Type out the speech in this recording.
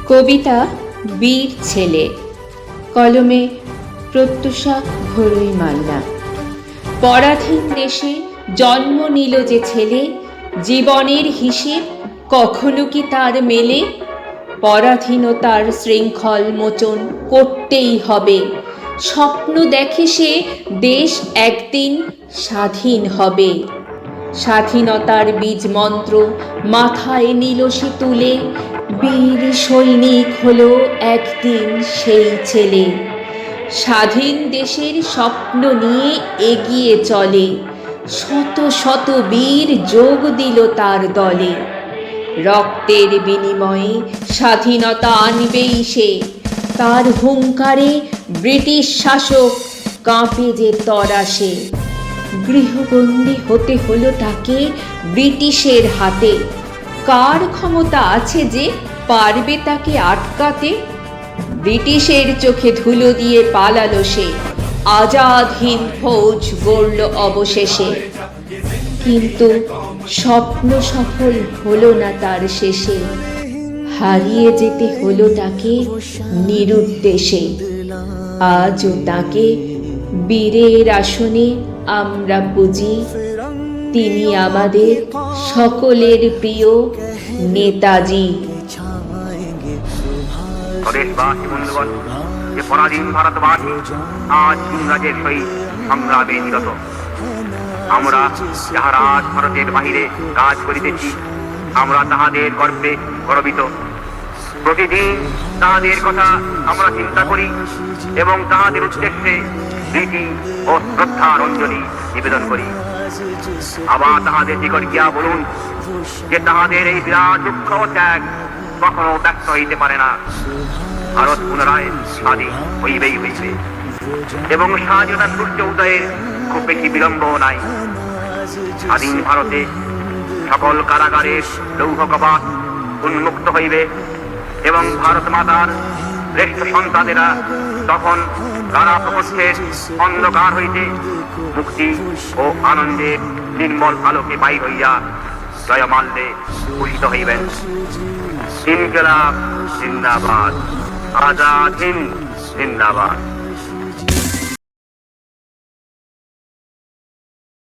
কবিতা বীর ছেলে, কলমে প্রত্যুষা ঘরুই মান্না। পরাধীন দেশে জন্ম নিল যে ছেলে, জীবনের হিসেব কখনো কি তার মেলে? পরাধীনতার শৃঙ্খল মোচন করতেই হবে, স্বপ্ন দেখে সে দেশ একদিন স্বাধীন হবে। স্বাধীনতার বীজ মন্ত্র মাথায় নিল সে তুলে, বীর সৈনিক হলো একদিন সেই ছেলে। স্বাধীন দেশের স্বপ্ন নিয়ে এগিয়ে চলে, শত শত বীর যোগ দিল তার দলে। রক্তের বিনিময়ে স্বাধীনতা আনবেই সে, তার হুঙ্কারে ব্রিটিশ শাসক কাঁপে যে তরাসে। গৃহবন্দী হতে হলো তাকে ব্রিটিশের হাতে, কার ক্ষমতা আছে যে পারবে তাকে আটকাতে? ব্রিটিশের চোখে ধুলো দিয়ে পালালো সে, আজাদ হিন্দ ফৌজ গড়ল অবশেষে। কিন্তু স্বপ্ন সফল হলো না তার শেষে, হারিয়ে যেতে হলো তাকে নিরুদ্দেশে। আজও তাকে বীরের আসনে আমরা পুজি, তিনি আমাদের সকলের প্রিয় নেতাজি। স্বদেশবাসী বন্ধুগণ, যে পরাধীন ভারতবাসী আজ ইংরাজের সহিত সংগ্রামে নিরত, আমরা যাহারা আজ ভারতের বাহিরে কাজ করিতেছি, আমরা তাহাদের গর্বে গর্বিত। প্রতিদিন তাহাদের কথা আমরা চিন্তা করি এবং তাহাদের উদ্দেশ্যে প্রীতি ও শ্রদ্ধার অঞ্জলি নিবেদন করি। আবার তাহাদের নিকট গিয়া বলুন যে তাহাদের এই বিরাট দুঃখ ও ত্যাগ কখনো ব্যক্ত হইতে পারে না। ভারত পুনরায় স্বাধীন হইবেই হইবে এবং স্বাধীনতার সূর্য উদয়ের খুব বেশি বিলম্ব নাই। স্বাধীন ভারতে সকল কারাগারের লৌহ কপাট উন্মুক্ত হইবে এবং ভারত মাতার শ্রেষ্ঠ সন্তানেরা তখন কারা প্রকোষ্ঠের অন্ধকার হইতে মুক্তি ও আনন্দের নির্মল আলোকে বাহির হইয়া জয়মাল্যে ভূষিত হইবেন। ইনকিলাব জিন্দাবাদ, আজাদ হিন্দ জিন্দাবাদ।